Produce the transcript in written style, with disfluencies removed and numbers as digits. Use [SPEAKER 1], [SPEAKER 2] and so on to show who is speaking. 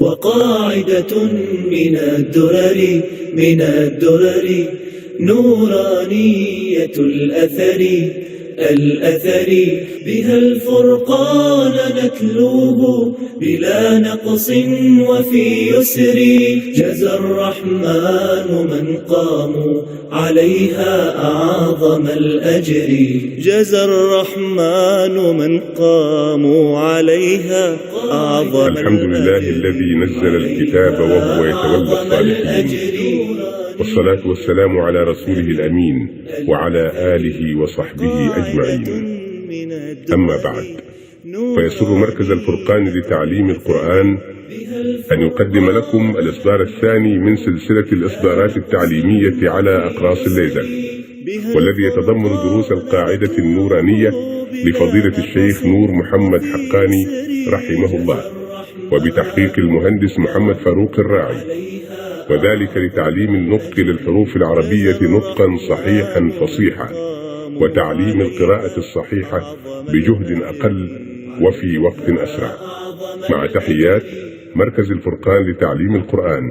[SPEAKER 1] وقاعدة من الدرر نورانية الأثر بها الفرقان نتلوه بلا نقص وفي يسر. جزى الرحمن من قاموا عليها أعظم الأجر. جزى الرحمن من قاموا عليها أعظم الأجر.
[SPEAKER 2] الحمد لله الذي نزل الكتاب وهو يتولى الصالحين، والصلاة والسلام على رسوله الأمين وعلى آله وصحبه أجمعين. أما بعد، فيسر مركز الفرقان لتعليم القرآن أن يقدم لكم الإصدار الثاني من سلسلة الإصدارات التعليمية على أقراص الليزر، والذي يتضمن دروس القاعدة النورانية لفضيلة الشيخ نور محمد حقاني رحمه الله، وبتحقيق المهندس محمد فاروق الراعي، وذلك لتعليم النطق للحروف العربية نطقا صحيحا فصيحا، وتعليم القراءة الصحيحة بجهد أقل وفي وقت أسرع. مع تحيات مركز الفرقان لتعليم القرآن.